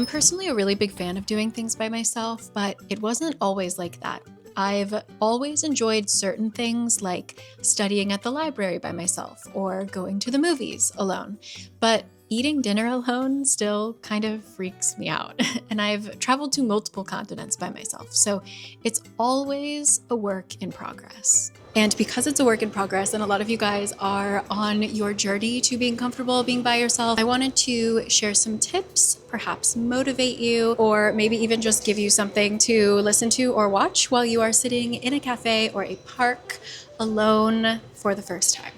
I'm personally a really big fan of doing things by myself, but it wasn't always like that. I've always enjoyed certain things like studying at the library by myself or going to the movies alone. But eating dinner alone still kind of freaks me out. And I've traveled to multiple continents by myself, so it's always a work in progress. And because it's a work in progress and a lot of you guys are on your journey to being comfortable being by yourself, I wanted to share some tips, perhaps motivate you, or maybe even just give you something to listen to or watch while you are sitting in a cafe or a park alone for the first time.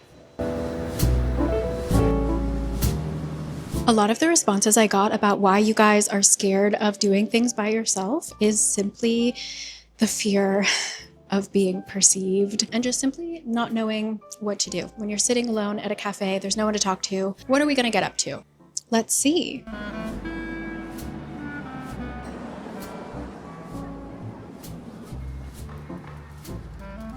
A lot of the responses I got about why you guys are scared of doing things by yourself is simply the fear of being perceived and just simply not knowing what to do. When you're sitting alone at a cafe, there's no one to talk to. What are we gonna get up to? Let's see.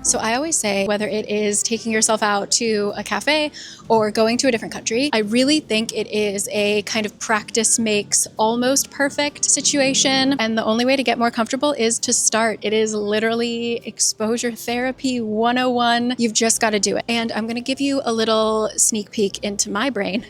So I always say, whether it is taking yourself out to a cafe or going to a different country, I really think it is a kind of practice makes almost perfect situation. And the only way to get more comfortable is to start. It is literally exposure therapy 101. You've just got to do it. And I'm going to give you a little sneak peek into my brain.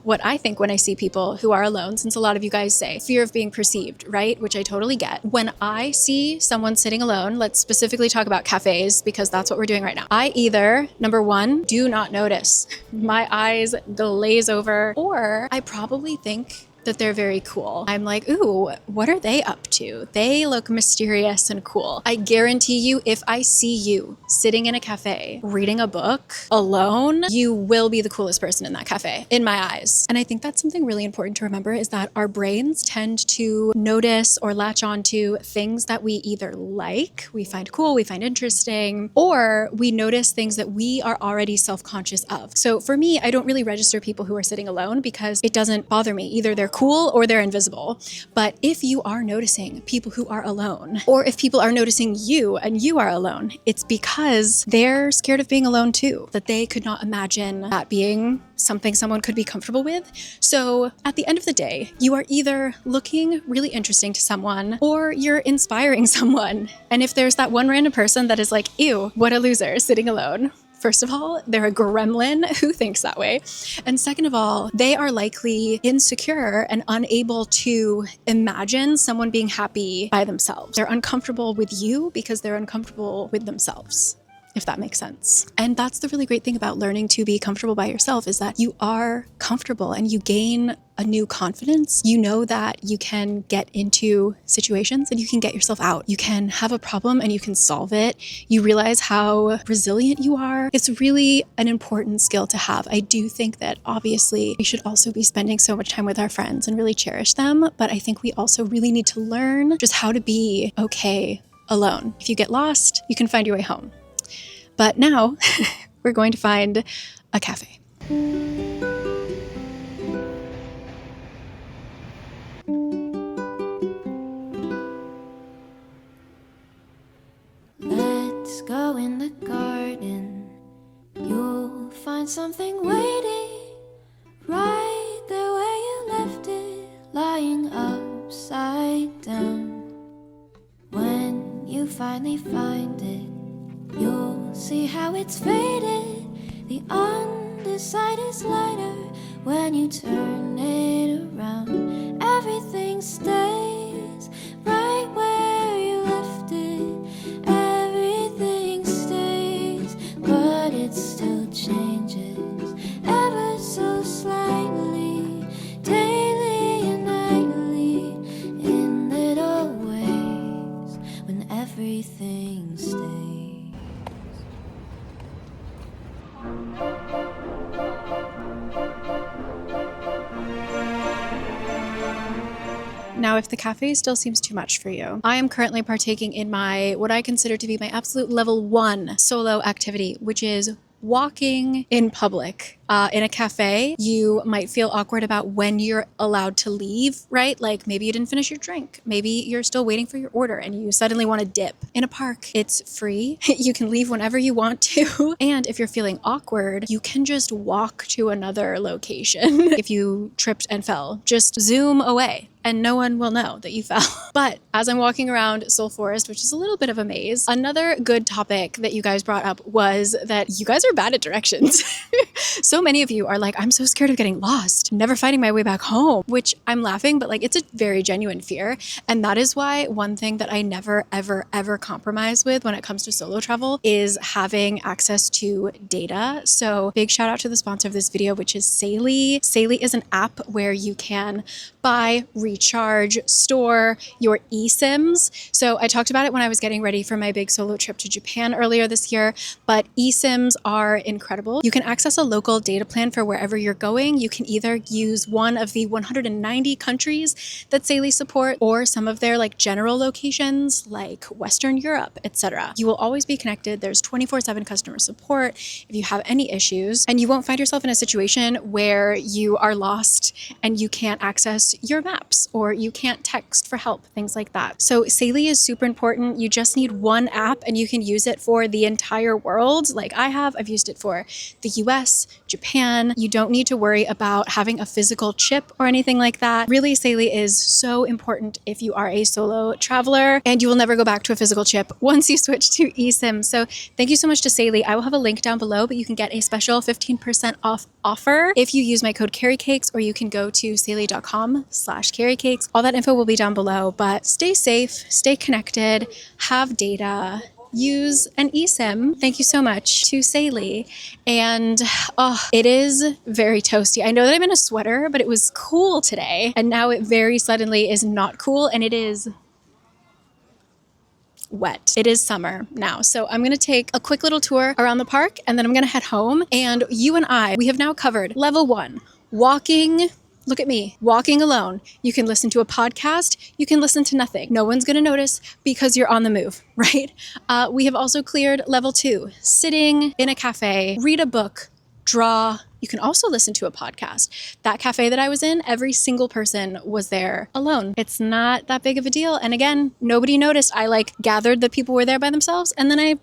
What I think when I see people who are alone, since a lot of you guys say fear of being perceived, right? Which I totally get. When I see someone sitting alone, let's specifically talk about cafes because that's what we're doing right now. I either, number one, do not notice. My eyes glaze over, or I probably think that they're very cool. I'm like, ooh, what are they up to? They look mysterious and cool. I guarantee you, if I see you sitting in a cafe, reading a book alone, you will be the coolest person in that cafe, in my eyes. And I think that's something really important to remember is that our brains tend to notice or latch onto things that we either like, we find cool, we find interesting, or we notice things that we are already self-conscious of. So for me, I don't really register people who are sitting alone because it doesn't bother me. Either they're cool or they're invisible. But if you are noticing people who are alone, or if people are noticing you and you are alone, it's because they're scared of being alone too, that they could not imagine that being something someone could be comfortable with. So at the end of the day, you are either looking really interesting to someone or you're inspiring someone. And if there's that one random person that is like, ew, what a loser sitting alone, first of all, they're a gremlin who thinks that way. And second of all, they are likely insecure and unable to imagine someone being happy by themselves. They're uncomfortable with you because they're uncomfortable with themselves, if that makes sense. And that's the really great thing about learning to be comfortable by yourself is that you are comfortable and you gain a new confidence. You know that you can get into situations and you can get yourself out. You can have a problem and you can solve it. You realize how resilient you are. It's really an important skill to have. I do think that obviously we should also be spending so much time with our friends and really cherish them. But I think we also really need to learn just how to be okay alone. If you get lost, you can find your way home. But now we're going to find a cafe. Let's go in the garden. You'll find something waiting right there where you left it, lying upside down. When you finally find it, you'll see how it's faded. The underside is lighter when you turn it around. Everything stays right where you left it. Everything stays, but it still changes ever so slightly, daily and nightly, in little ways when everything stays. Now, if the cafe still seems too much for you, I am currently partaking in what I consider to be my absolute level 1 solo activity, which is walking in public in a cafe, you might feel awkward about when you're allowed to leave, right? Like maybe you didn't finish your drink. Maybe you're still waiting for your order and you suddenly want to dip. In a park, it's free. You can leave whenever you want to. And if you're feeling awkward, you can just walk to another location. If you tripped and fell, just zoom away and no one will know that you fell. But as I'm walking around Seoul Forest, which is a little bit of a maze, another good topic that you guys brought up was that you guys are bad at directions. So many of you are like, I'm so scared of getting lost, never finding my way back home, which I'm laughing, but like it's a very genuine fear. And that is why one thing that I never, ever, ever compromise with when it comes to solo travel is having access to data. So big shout out to the sponsor of this video, which is cari. Cari is an app where you can buy, recharge, store your eSIMs. So I talked about it when I was getting ready for my big solo trip to Japan earlier this year, but eSIMs are incredible. You can access a local data plan for wherever you're going. You can either use one of the 190 countries that cari support or some of their like general locations like Western Europe, etc. You will always be connected. There's 24/7 customer support if you have any issues, and you won't find yourself in a situation where you are lost and you can't access your maps or you can't text for help, things like that. So cari is super important. You just need one app and you can use it for the entire world. Like I've used it for the US, Japan. You don't need to worry about having a physical chip or anything like that. Really, cari is so important if you are a solo traveler, and you will never go back to a physical chip once you switch to eSIM. So thank you so much to cari. I will have a link down below, but you can get a special 15% off offer if you use my code CARICAKES, or you can go to cari.com/caricakes. All that info will be down below, but stay safe, stay connected, have data, use an eSIM. Thank you so much to cari. And it is very toasty. I know that I'm in a sweater, but it was cool today. And now it very suddenly is not cool, and it is wet. It is summer now. So I'm going to take a quick little tour around the park, and then I'm going to head home. And you and we have now covered level 1, walking. Look at me, walking alone. You can listen to a podcast. You can listen to nothing. No one's going to notice because you're on the move, right? We have also cleared level 2, sitting in a cafe, read a book, draw. You can also listen to a podcast. That cafe that I was in, every single person was there alone. It's not that big of a deal. And again, nobody noticed. I gathered that people were there by themselves, and then I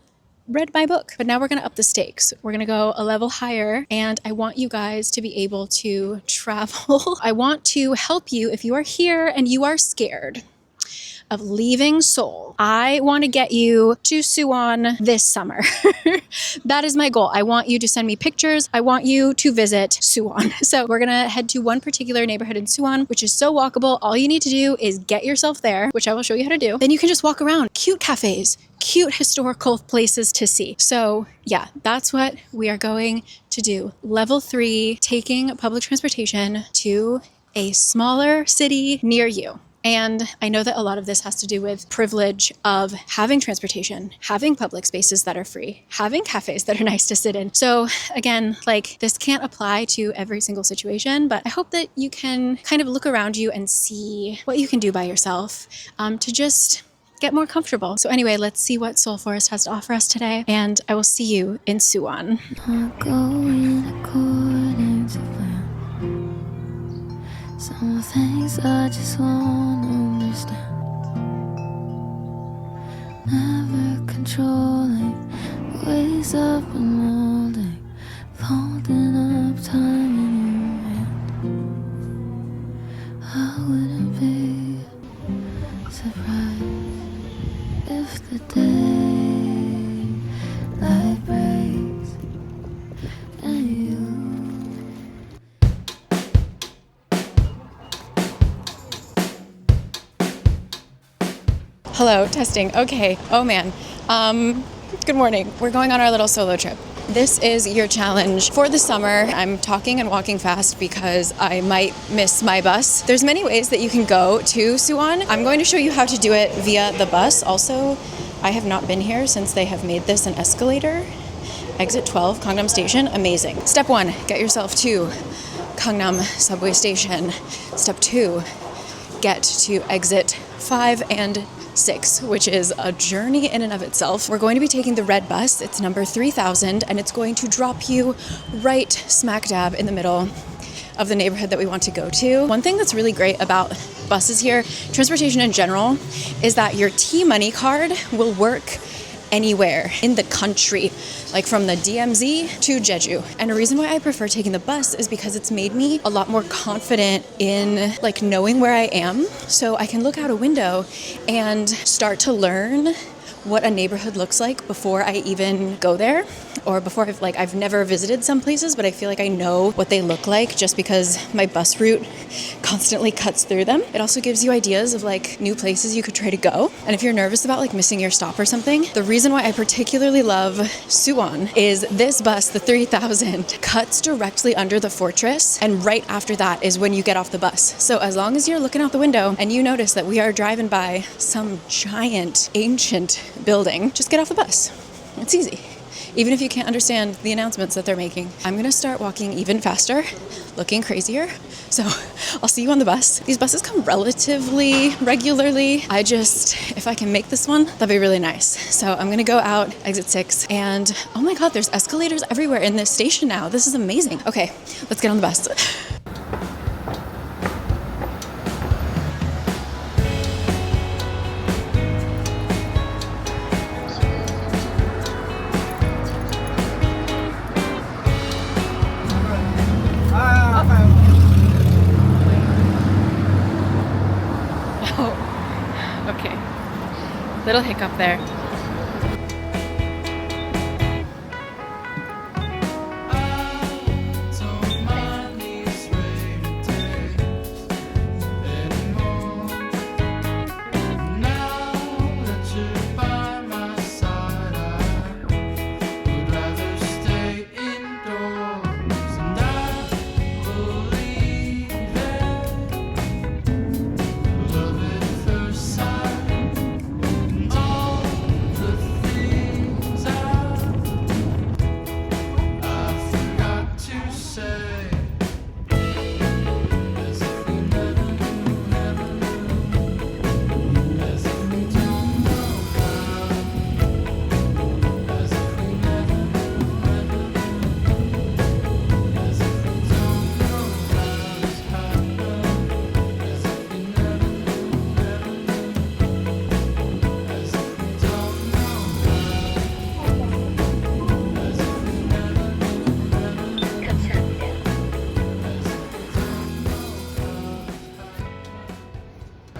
read my book. But now we're going to up the stakes. We're going to go a level higher, and I want you guys to be able to travel. I want to help you if you are here and you are scared of leaving Seoul. I want to get you to Suwon this summer. That is my goal. I want you to send me pictures. I want you to visit Suwon. So we're going to head to one particular neighborhood in Suwon, which is so walkable. All you need to do is get yourself there, which I will show you how to do. Then you can just walk around. Cute cafes, cute historical places to see. So yeah, that's what we are going to do. Level 3, taking public transportation to a smaller city near you. And I know that a lot of this has to do with privilege of having transportation, having public spaces that are free, having cafes that are nice to sit in. So again, this can't apply to every single situation, but I hope that you can kind of look around you and see what you can do by yourself to just get more comfortable. So anyway, let's see what Seoul Forest has to offer us today, and I will see you in Suwon. Not going according to plan. Some things I just won't understand. Never controlling ways up and molding, folding up time in your hand. I wouldn't be surprised if the daylight breaks and you. Hello, testing. Okay. Oh man. Good morning. We're going on our little solo trip. This is your challenge for the summer. I'm talking and walking fast because I might miss my bus. There's many ways that you can go to Suwon. I'm going to show you how to do it via the bus. Also, I have not been here since they have made this an escalator. Exit 12, Gangnam Station. Amazing. Step 1, get yourself to Gangnam subway station. Step 2, get to exit 5 and 6, which is a journey in and of itself. We're going to be taking the red bus. It's number 3000, and it's going to drop you right smack dab in the middle of the neighborhood that we want to go to. One thing that's really great about buses here, transportation in general, is that your T-Money card will work anywhere in the country, like from the DMZ to Jeju. And a reason why I prefer taking the bus is because it's made me a lot more confident in like knowing where I am. So I can look out a window and start to learn what a neighborhood looks like before I even go there, or before I've never visited some places, but I feel like I know what they look like just because my bus route constantly cuts through them. It also gives you ideas of like new places you could try to go. And if you're nervous about like missing your stop or something, the reason why I particularly love Suwon is this bus, the 3000, cuts directly under the fortress, and right after that is when you get off the bus. So as long as you're looking out the window and you notice that we are driving by some giant ancient building, just get off the bus. It's easy. Even if you can't understand the announcements that they're making. I'm gonna start walking even faster, looking crazier. So I'll see you on the bus. These buses come relatively regularly. If I can make this one, that'd be really nice. So I'm gonna go out, exit 6, and oh my God, there's escalators everywhere in this station now. This is amazing. Okay, let's get on the bus. Okay, little hiccup there.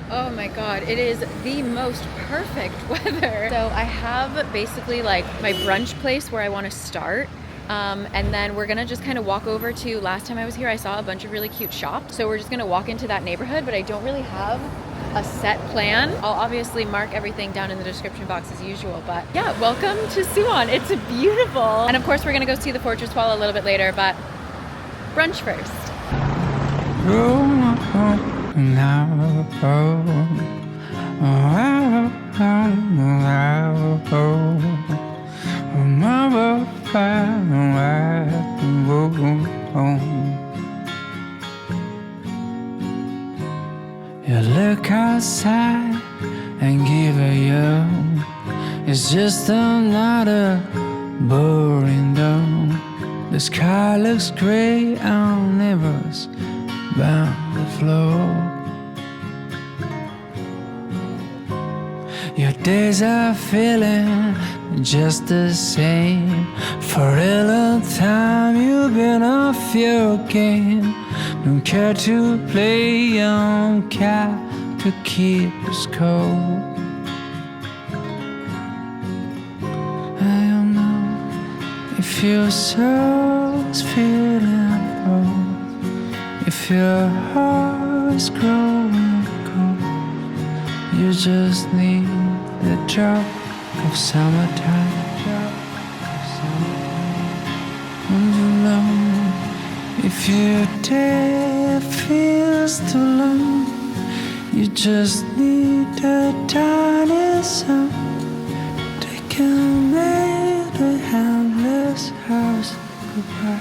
Oh my God, it is the most perfect weather. So I have basically like my brunch place where I want to start. And then we're gonna just kind of walk over to, last time I was here, I saw a bunch of really cute shops. So we're just gonna walk into that neighborhood, but I don't really have a set plan. I'll obviously mark everything down in the description box as usual, but yeah, welcome to Suwon. It's beautiful. And of course, we're gonna go see the fortress wall a little bit later, but brunch first. You look outside and give a you. It's just another boring dawn. The sky looks gray on neighbors bound the floor. Your days are feeling just the same. For a long time you've been off your game. Don't care to play, don't care to keep score. I don't know if your soul's feeling cold, if your heart's growing cold. You just need the drop of summertime. And you know, if your day feels too long, you just need a tiny song. Take a little handless house goodbye.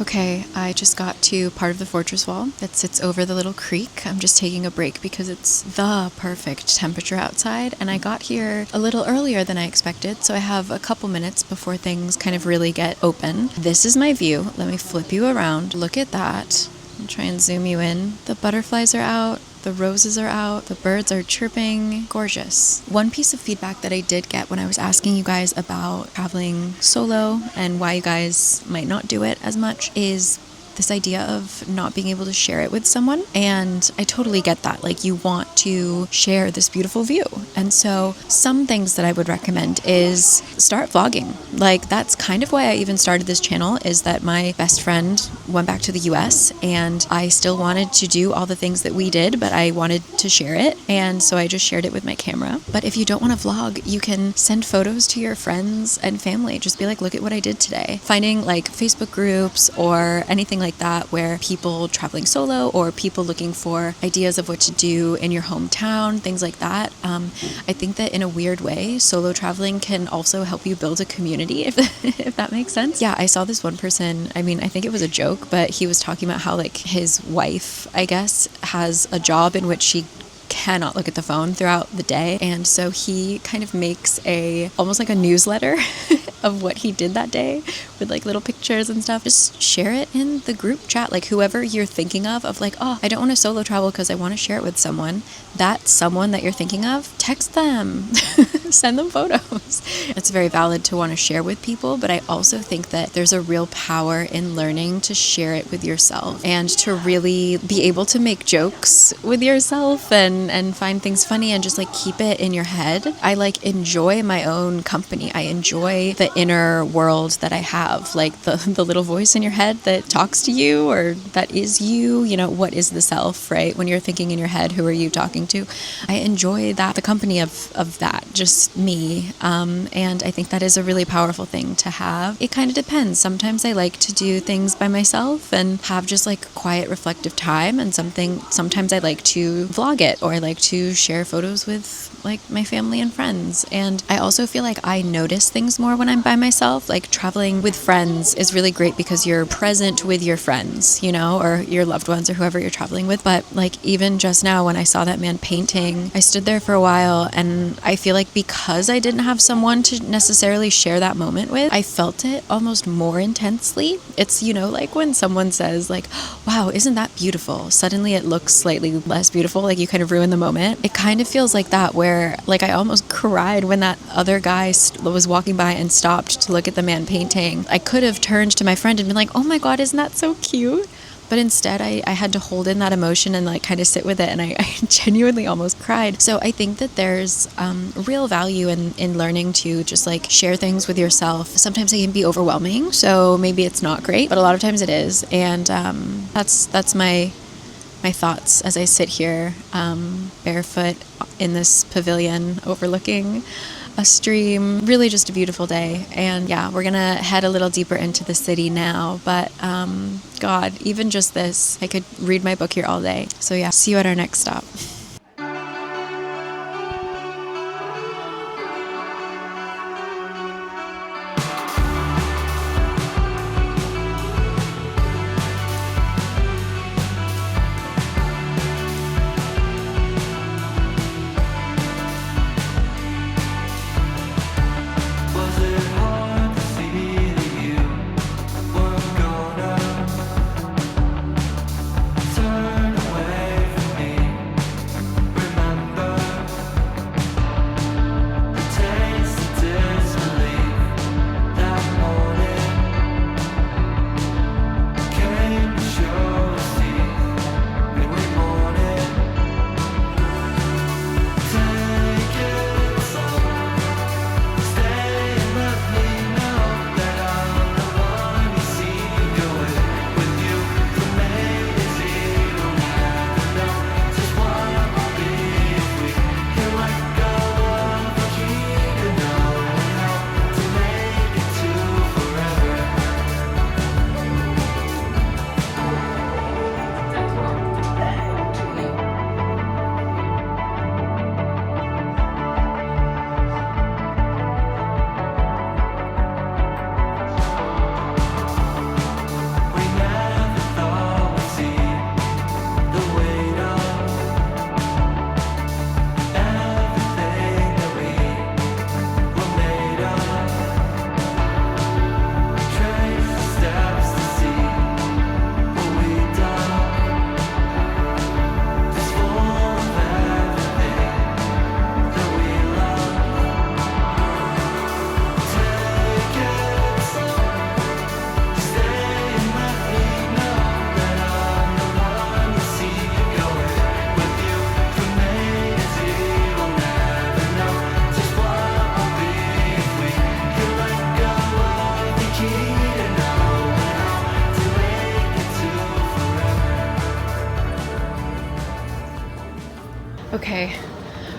Okay, I just got to part of the fortress wall that sits over the little creek. I'm just taking a break because it's the perfect temperature outside, and I got here a little earlier than I expected, so I have a couple minutes before things kind of really get open. This is my view. Let me flip you around. Look at that. I'll try and zoom you in. The butterflies are out. The roses are out, the birds are chirping, gorgeous. One piece of feedback that I did get when I was asking you guys about traveling solo and why you guys might not do it as much is this idea of not being able to share it with someone. And I totally get that. Like, you want to share this beautiful view. And so some things that I would recommend is start vlogging. Like, that's kind of why I even started this channel, is that my best friend went back to the US and I still wanted to do all the things that we did, but I wanted to share it. And so I just shared it with my camera. But if you don't want to vlog, you can send photos to your friends and family. Just be like, look at what I did today. Finding like Facebook groups or anything like that where people traveling solo or people looking for ideas of what to do in your hometown, things like that. I think that in a weird way, solo traveling can also help you build a community, if that makes sense. Yeah, I saw this one person, I mean, I think it was a joke, but he was talking about how like his wife, I guess, has a job in which she cannot look at the phone throughout the day, and so he kind of makes almost like a newsletter of what he did that day with like little pictures and stuff. Just share it in the group chat, like whoever you're thinking of like, oh, I don't want to solo travel because I want to share it with someone. That someone that you're thinking of, text them. Send them photos. It's very valid to want to share with people, but I also think that there's a real power in learning to share it with yourself and to really be able to make jokes with yourself and find things funny and just like keep it in your head. I like enjoy my own company. I enjoy the inner world that I have, like the little voice in your head that talks to you or that is you, you know, what is the self, right? When you're thinking in your head, who are you talking to? I enjoy that, the company of that, just me. And I think that is a really powerful thing to have. It kind of depends. Sometimes I like to do things by myself and have just like quiet, reflective time, and sometimes I like to vlog it, or I like to share photos with like my family and friends. And I also feel like I notice things more when I'm by myself. Like, traveling with friends is really great because you're present with your friends, you know, or your loved ones or whoever you're traveling with. But like, even just now when I saw that man painting, I stood there for a while, and I feel like because I didn't have someone to necessarily share that moment with, I felt it almost more intensely. It's, you know, like when someone says like, wow, isn't that beautiful? Suddenly it looks slightly less beautiful, like you kind of ruin the moment. It kind of feels like that, where like I almost cried when that other guy was walking by and stopped to look at the man painting. I could have turned to my friend and been like, oh my God, isn't that so cute? But instead, I had to hold in that emotion and like kind of sit with it, and I genuinely almost cried. So I think that there's real value in learning to just like share things with yourself. Sometimes it can be overwhelming, so maybe it's not great, but a lot of times it is. And that's my thoughts as I sit here barefoot in this pavilion overlooking a stream. Really just a beautiful day. And yeah, we're gonna head a little deeper into the city now, but God, even just this, I could read my book here all day. So yeah, see you at our next stop.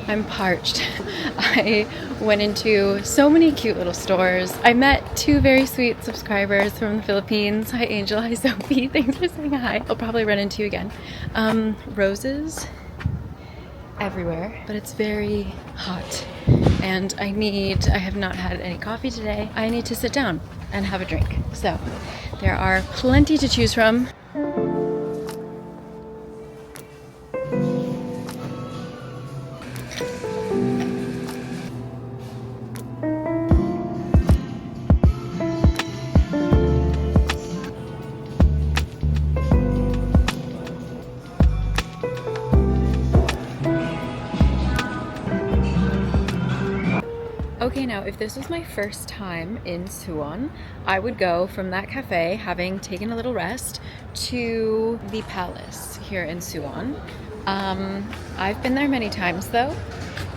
I'm parched. I went into so many cute little stores. I met 2 very sweet subscribers from the Philippines. Hi Angel, hi Sophie, thanks for saying hi. I'll probably run into you again. Roses everywhere, but it's very hot and I have not had any coffee today. I need to sit down and have a drink. So there are plenty to choose from. Okay, now if this was my first time in Suwon, I would go from that cafe, having taken a little rest, to the palace here in Suwon. I've been there many times though,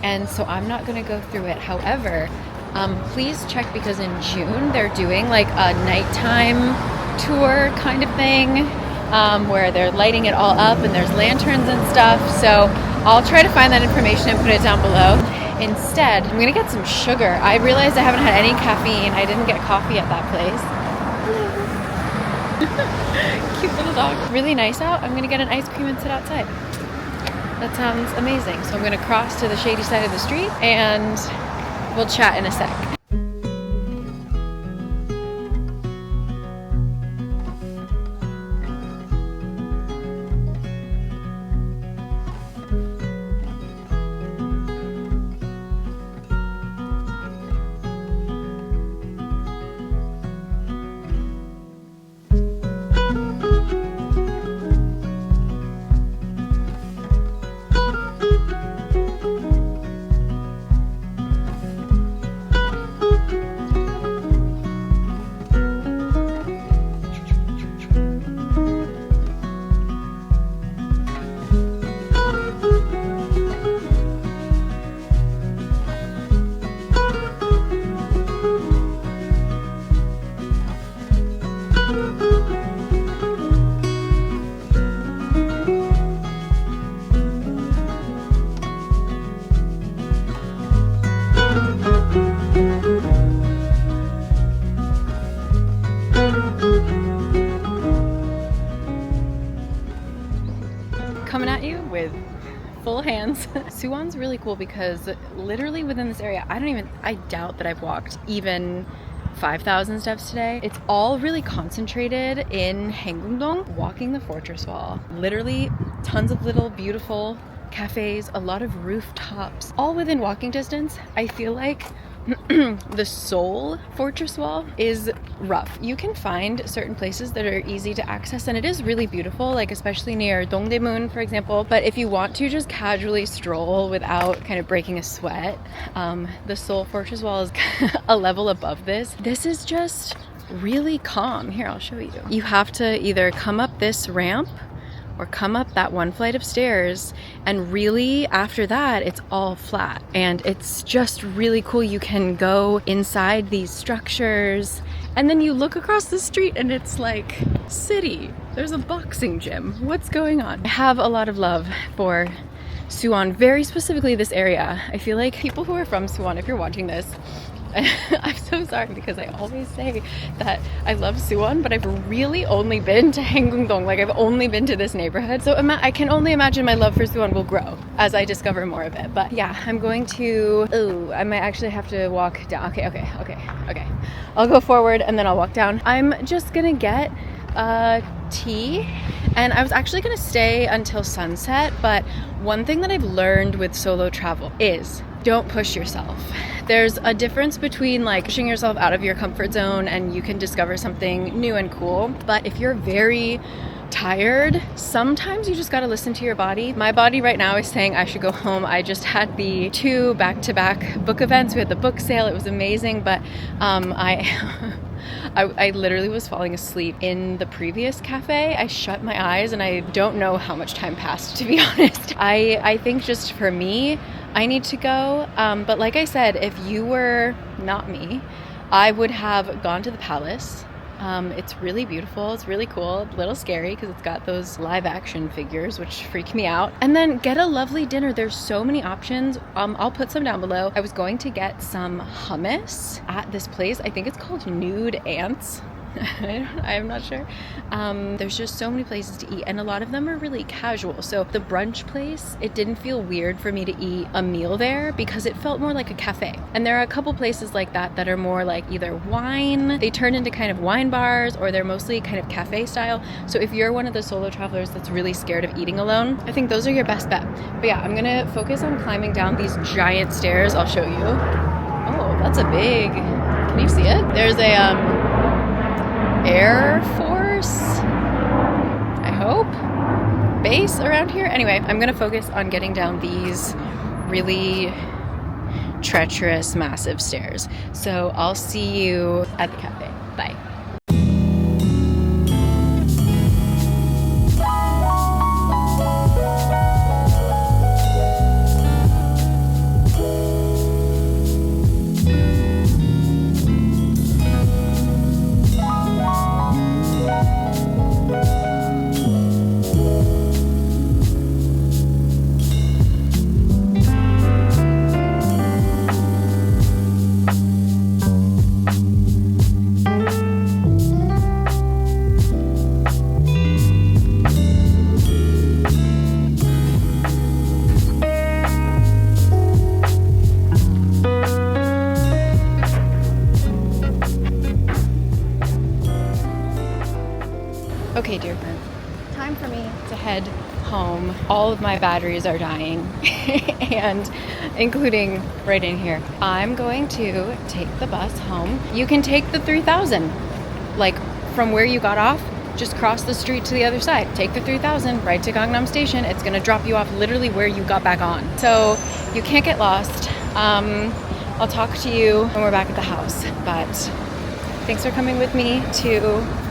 and so I'm not gonna go through it. However, please check because in June they're doing like a nighttime tour kind of thing, where they're lighting it all up and there's lanterns and stuff. So I'll try to find that information and put it down below. Instead, I'm gonna get some sugar. I realized I haven't had any caffeine. I didn't get coffee at that place. Cute little dog. Really nice out. I'm gonna get an ice cream and sit outside. That sounds amazing. So I'm gonna cross to the shady side of the street and we'll chat in a sec. Coming at you with full hands. Suwon's really cool because literally within this area, I doubt that I've walked even 5,000 steps today. It's all really concentrated in Haengumdong, walking the fortress wall. Literally tons of little beautiful cafes, a lot of rooftops, all within walking distance. I feel like the Seoul fortress wall is rough. You can find certain places that are easy to access and it is really beautiful, like especially near Dongdaemun, for example. But if you want to just casually stroll without kind of breaking a sweat, the Seoul fortress wall is a level above this. This is just really calm. Here, I'll show you. You have to either come up this ramp or come up that one flight of stairs, and really after that it's all flat and it's just really cool. You can go inside these structures and then you look across the street and it's like city. There's a boxing gym. What's going on? I have a lot of love for Suwon, very specifically this area. I feel like people who are from Suwon, if you're watching this, I'm so sorry because I always say that I love Suwon, but I've really only been to Haengumdong. Like I've only been to this neighborhood. So I can only imagine my love for Suwon will grow as I discover more of it. But yeah, I'm going to, I might actually have to walk down. Okay. I'll go forward and then I'll walk down. I'm just gonna get tea and I was actually gonna stay until sunset, but one thing that I've learned with solo travel is don't push yourself. There's a difference between like pushing yourself out of your comfort zone and you can discover something new and cool. But if you're very tired, sometimes you just gotta listen to your body. My body right now is saying I should go home. I just had the 2 back-to-back book events. We had the book sale. It was amazing, but I literally was falling asleep in the previous cafe. I shut my eyes and I don't know how much time passed, to be honest. I think just for me, I need to go. But like I said, if you were not me, I would have gone to the palace. It's really beautiful. It's really cool. A little scary because it's got those live action figures, which freak me out. And then get a lovely dinner. There's so many options. I'll put some down below. I was going to get some hummus at this place. I think it's called Nude Ants. I'm not sure. There's just so many places to eat, and a lot of them are really casual. So the brunch place, it didn't feel weird for me to eat a meal there because it felt more like a cafe. And there are a couple places like that that are more like either wine, they turn into kind of wine bars, or they're mostly kind of cafe style. So if you're one of the solo travelers that's really scared of eating alone, I think those are your best bet. But yeah, I'm gonna focus on climbing down these giant stairs. I'll show you. Oh, that's a big, can you see it? There's a Air Force, I hope, base around here. Anyway, I'm gonna focus on getting down these really treacherous, massive stairs. So I'll see you at the cafe. Bye. Okay, dear friend, time for me to head home. All of my batteries are dying, and including right in here. I'm going to take the bus home. You can take the 3000, like from where you got off, just cross the street to the other side. Take the 3000 right to Gangnam Station. It's gonna drop you off literally where you got back on. So you can't get lost. I'll talk to you when we're back at the house, but thanks for coming with me to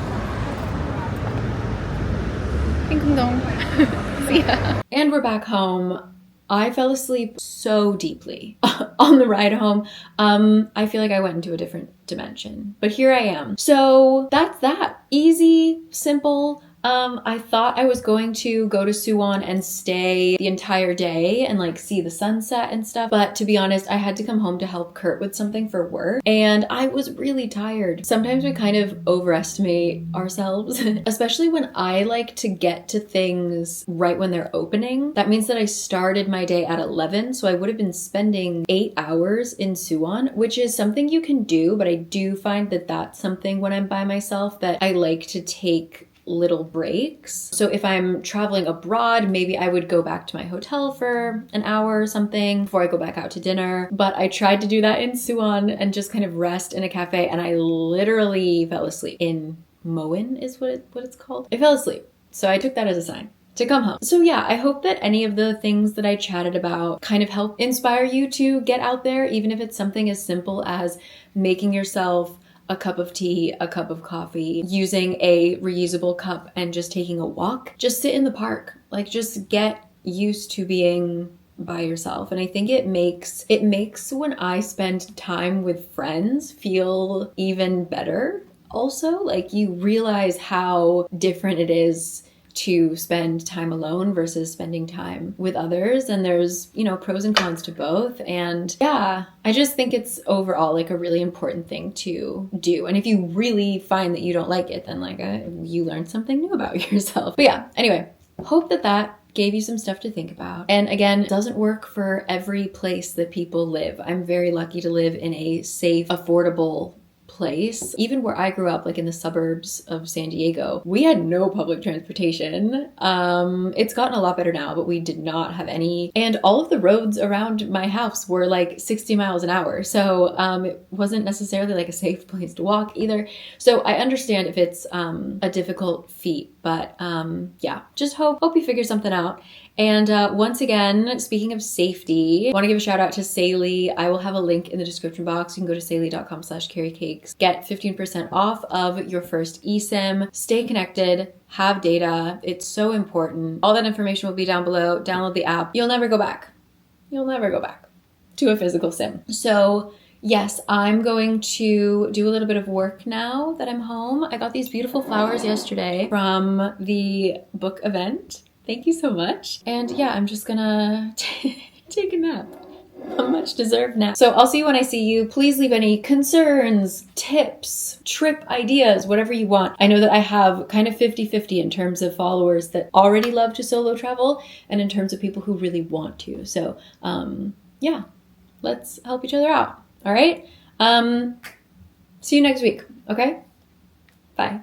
See ya. And we're back home. I fell asleep so deeply on the ride home. I feel like I went into a different dimension, but here I am. So that's that. Easy, simple. I thought I was going to go to Suwon and stay the entire day and like see the sunset and stuff. But to be honest, I had to come home to help Kurt with something for work and I was really tired. Sometimes we kind of overestimate ourselves, especially when I like to get to things right when they're opening. That means that I started my day at 11. So I would have been spending 8 hours in Suwon, which is something you can do. But I do find that that's something when I'm by myself that I like to take little breaks. So if I'm traveling abroad, maybe I would go back to my hotel for an hour or something before I go back out to dinner. But I tried to do that in Suwon and just kind of rest in a cafe, and I literally fell asleep. In Moen is what it's called. I fell asleep. So I took that as a sign to come home. So yeah, I hope that any of the things that I chatted about kind of help inspire you to get out there, even if it's something as simple as making yourself a cup of tea, a cup of coffee, using a reusable cup and just taking a walk. Just sit in the park. Like just get used to being by yourself. And I think it makes when I spend time with friends feel even better. Also, like you realize how different it is to spend time alone versus spending time with others, and there's, you know, pros and cons to both. And yeah, I just think it's overall like a really important thing to do. And if you really find that you don't like it, then like you learned something new about yourself. But yeah, anyway, hope that gave you some stuff to think about. And again, it doesn't work for every place that people live. I'm very lucky to live in a safe, affordable place. Even where I grew up, like in the suburbs of San Diego, we had no public transportation. It's gotten a lot better now, but we did not have any. And all of the roads around my house were like 60 miles an hour. So it wasn't necessarily like a safe place to walk either. So I understand if it's a difficult feat, but yeah, just hope you figure something out. And once again, speaking of safety, I want to give a shout out to Saley. I will have a link in the description box. You can go to saley.com/caricakes. Get 15% off of your first eSIM. Stay connected, have data. It's so important. All that information will be down below. Download the app. You'll never go back. You'll never go back to a physical SIM. So yes, I'm going to do a little bit of work now that I'm home. I got these beautiful flowers yesterday from the book event. Thank you so much. And yeah, I'm just gonna take a nap. A much deserved nap. So I'll see you when I see you. Please leave any concerns, tips, trip ideas, whatever you want. I know that I have kind of 50-50 in terms of followers that already love to solo travel and in terms of people who really want to. So yeah, let's help each other out. All right. See you next week. Okay. Bye.